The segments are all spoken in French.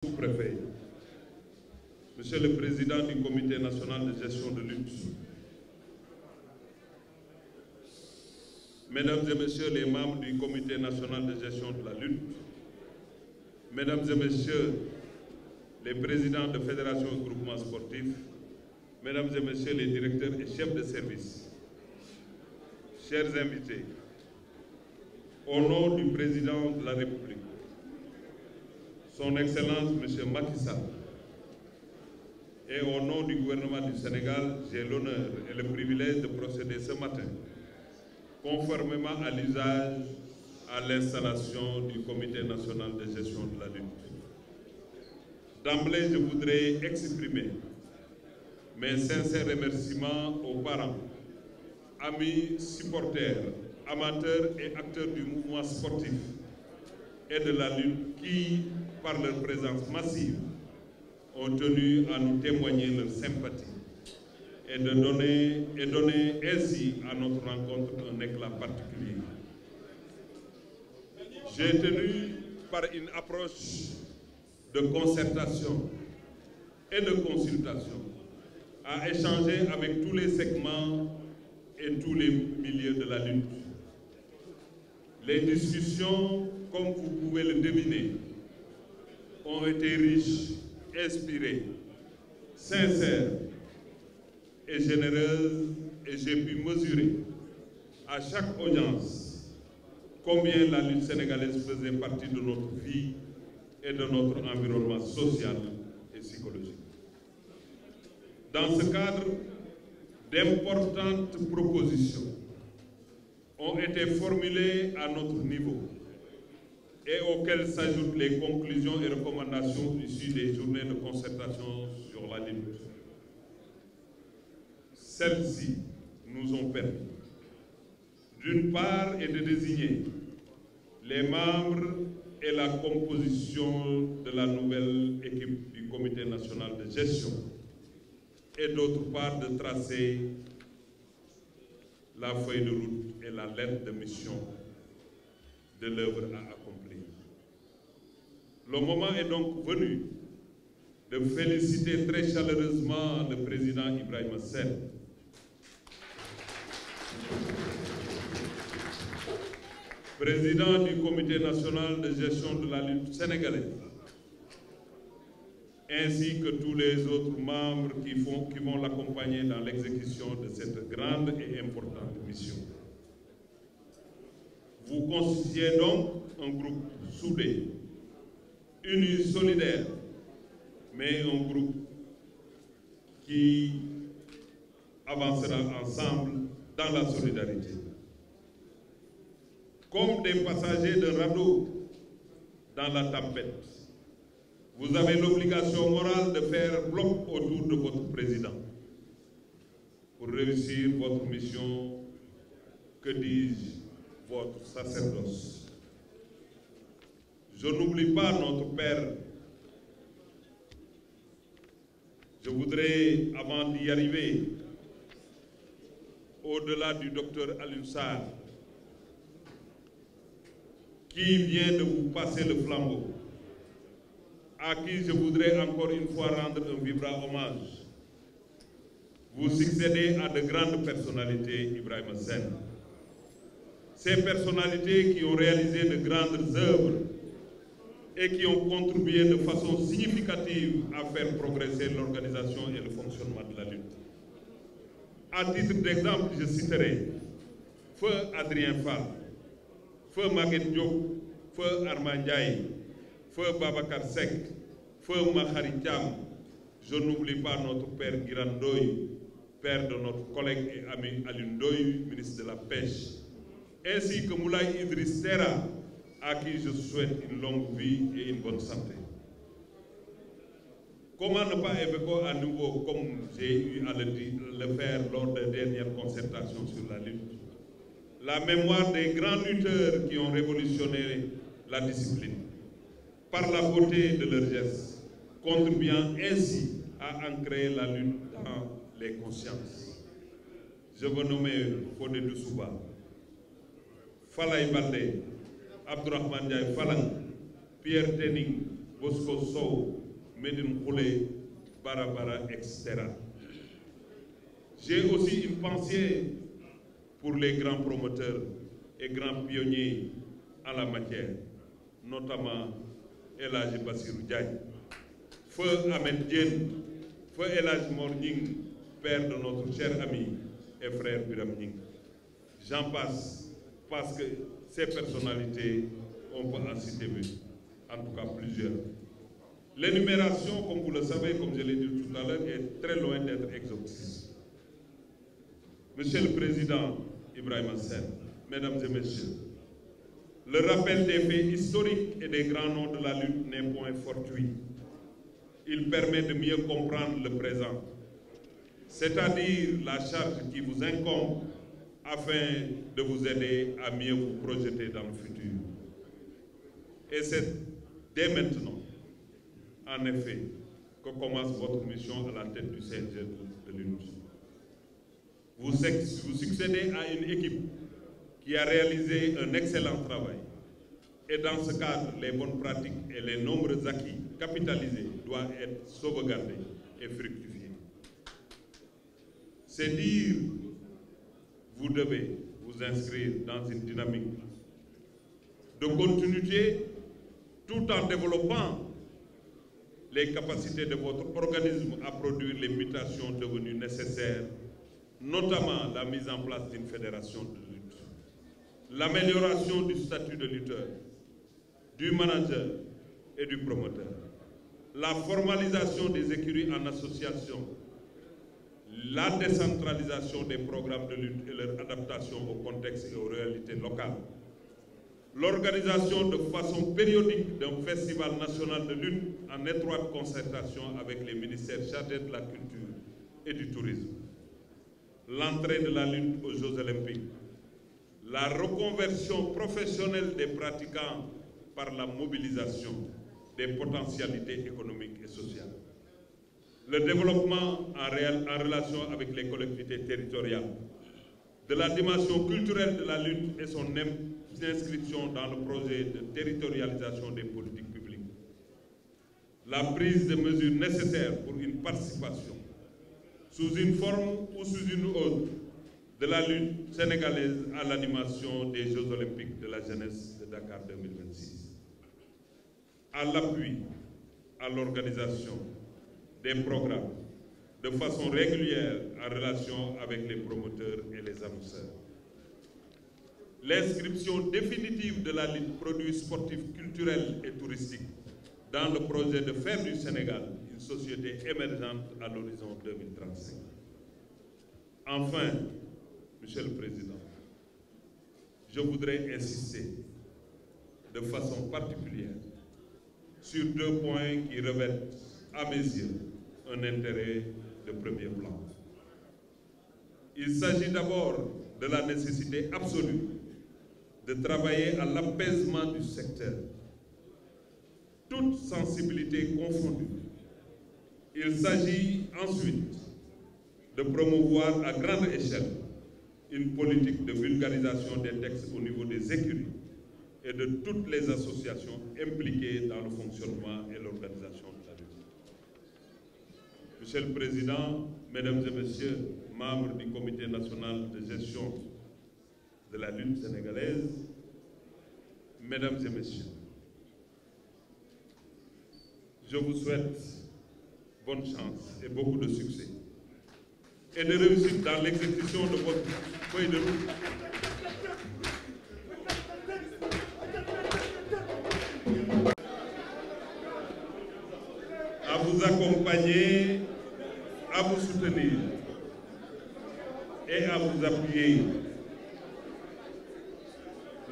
Sous-préfet, Monsieur le Président du Comité national de gestion de lutte, Mesdames et Messieurs les membres du Comité national de gestion de la lutte, Mesdames et Messieurs les présidents de fédérations et groupements sportifs, Mesdames et Messieurs les directeurs et chefs de service, chers invités, au nom du Président de la République, Son Excellence M. Macky Sall, et au nom du gouvernement du Sénégal, j'ai l'honneur et le privilège de procéder ce matin, conformément à l'usage, à l'installation du Comité national de gestion de la lutte. D'emblée, je voudrais exprimer mes sincères remerciements aux parents, amis, supporters, amateurs et acteurs du mouvement sportif et de la lutte qui, par leur présence massive, ont tenu à nous témoigner leur sympathie et de donner ainsi à notre rencontre un éclat particulier. J'ai tenu, par une approche de concertation et de consultation, à échanger avec tous les segments et tous les milieux de la lutte. Les discussions, comme vous pouvez le deviner, ont été riches, inspirées, sincères et généreuses, et j'ai pu mesurer à chaque audience combien la lutte sénégalaise faisait partie de notre vie et de notre environnement social et psychologique. Dans ce cadre, d'importantes propositions ont été formulées à notre niveau et auxquelles s'ajoutent les conclusions et recommandations issues des journées de concertation sur la lutte. Celles-ci nous ont permis, d'une part, de désigner les membres et la composition de la nouvelle équipe du Comité national de gestion, et d'autre part, de tracer la feuille de route et la lettre de mission de l'œuvre à accomplir. Le moment est donc venu de féliciter très chaleureusement le président Ibrahima Sène, président du Comité national de gestion de la lutte sénégalaise, ainsi que tous les autres membres qui vont l'accompagner dans l'exécution de cette grande et importante mission. Vous constituez donc un groupe soudé, uni, solidaire, mais un groupe qui avancera ensemble dans la solidarité. Comme des passagers d'un radeau dans la tempête, vous avez l'obligation morale de faire bloc autour de votre président pour réussir votre mission, que dis-je, votre sacerdoce. Je n'oublie pas notre Père. Je voudrais, avant d'y arriver, au-delà du docteur Alioune Sarr, qui vient de vous passer le flambeau, à qui je voudrais encore une fois rendre un vibrant hommage. Vous succédez à de grandes personnalités, Ibrahima Sène. Ces personnalités qui ont réalisé de grandes œuvres et qui ont contribué de façon significative à faire progresser l'organisation et le fonctionnement de la lutte. À titre d'exemple, je citerai Feu Adrien Fall, Feu Maguette Diop, Feu Armand Ndiaye, Feu Babacar Seck, Feu Mahari Thiam. Je n'oublie pas notre père Girandoy, père de notre collègue et ami Alioune Ndoye, ministre de la Pêche, ainsi que Moulay Idriss Terra, à qui je souhaite une longue vie et une bonne santé. Comment ne pas évoquer à nouveau, comme j'ai eu à le faire lors des dernières concertations sur la lutte, la mémoire des grands lutteurs qui ont révolutionné la discipline, par la beauté de leurs gestes, contribuant ainsi à ancrer la lutte dans les consciences. Je veux nommer Fodé Doussouba, Falaye Baldé, Abdourahmane Ndiaye Falang, Pierre Tening, Bosco Sow, Medine Khoulé, Barabara, etc. J'ai aussi une pensée pour les grands promoteurs et grands pionniers en la matière, notamment El Hadji Bassirou Diagne, Feu Ahmed Diène, Feu El Hadji Mor Gning, père de notre cher ami et frère Biram Gning. J'en passe parce que ces personnalités, on peut en citer en tout cas plusieurs. L'énumération, comme vous le savez, comme je l'ai dit tout à l'heure, est très loin d'être exhaustive. Monsieur le Président Ibrahima Sène, Mesdames et Messieurs, le rappel des faits historiques et des grands noms de la lutte n'est point fortuit. Il permet de mieux comprendre le présent, c'est-à-dire la charge qui vous incombe afin de vous aider à mieux vous projeter dans le futur. Et c'est dès maintenant, en effet, que commence votre mission à la tête du CNG de lutte. Vous succédez à une équipe qui a réalisé un excellent travail. Et dans ce cadre, les bonnes pratiques et les nombreux acquis capitalisés doivent être sauvegardés et fructifiés. C'est dire, vous devez vous inscrire dans une dynamique de continuité tout en développant les capacités de votre organisme à produire les mutations devenues nécessaires, notamment la mise en place d'une fédération de lutte, l'amélioration du statut de lutteur, du manager et du promoteur, la formalisation des écuries en association, la décentralisation des programmes de lutte et leur adaptation au contexte et aux réalités locales, l'organisation de façon périodique d'un festival national de lutte en étroite concertation avec les ministères chargés de la culture et du tourisme, l'entrée de la lutte aux Jeux olympiques, la reconversion professionnelle des pratiquants par la mobilisation des potentialités économiques et sociales, le développement en relation avec les collectivités territoriales, de la dimension culturelle de la lutte et son inscription dans le projet de territorialisation des politiques publiques, la prise de mesures nécessaires pour une participation sous une forme ou sous une autre de la lutte sénégalaise à l'animation des Jeux olympiques de la jeunesse de Dakar 2026, à l'appui à l'organisation des programmes de façon régulière en relation avec les promoteurs et les annonceurs. L'inscription définitive de la lutte produits sportifs, culturels et touristiques dans le projet de faire du Sénégal une société émergente à l'horizon 2035. Enfin, Monsieur le Président, je voudrais insister de façon particulière sur deux points qui revêtent, à mes yeux, un intérêt de premier plan. Il s'agit d'abord de la nécessité absolue de travailler à l'apaisement du secteur, toute sensibilité confondue. Il s'agit ensuite de promouvoir à grande échelle une politique de vulgarisation des textes au niveau des écuries et de toutes les associations impliquées dans le fonctionnement et l'organisation de la lutte. Monsieur le Président, Mesdames et Messieurs, membres du Comité national de gestion de la lutte sénégalaise, Mesdames et Messieurs, je vous souhaite bonne chance et beaucoup de succès et de réussite dans l'exécution de votre feuille de route. À vous accompagner, à vous soutenir et à vous appuyer.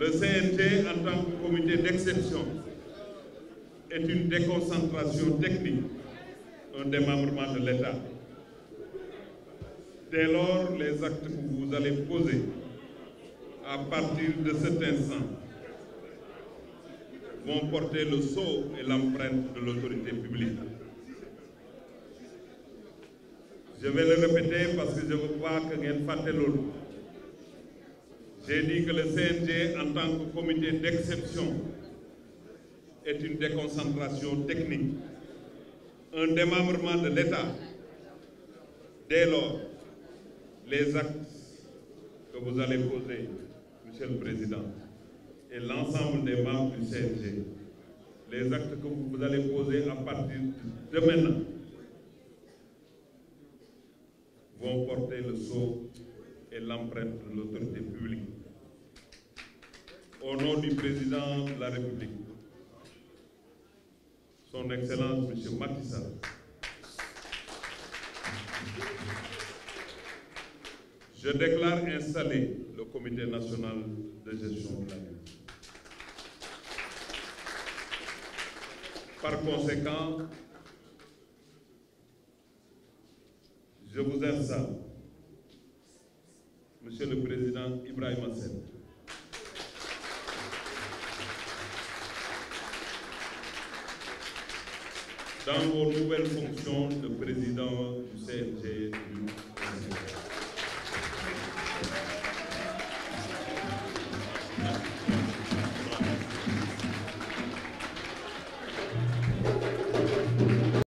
Le CNG, en tant que comité d'exception, est une déconcentration technique, un démembrement de l'État. Dès lors, les actes que vous allez poser à partir de cet instant vont porter le sceau et l'empreinte de l'autorité publique. Je vais le répéter parce que je ne veux pas que vous fassiez l'autre. J'ai dit que le CNG, en tant que comité d'exception, est une déconcentration technique, un démembrement de l'État. Dès lors, les actes que vous allez poser, Monsieur le Président, et l'ensemble des membres du CNG, les actes que vous allez poser à partir de maintenant, vont porter le sceau et l'empreinte de l'autorité publique. Au nom du Président de la République, Son Excellence M. Macky Sall, je déclare installer le Comité national de gestion de la lutte. Par conséquent, je vous installe, Monsieur le Président Ibrahima Sène, dans vos nouvelles fonctions de président du CNG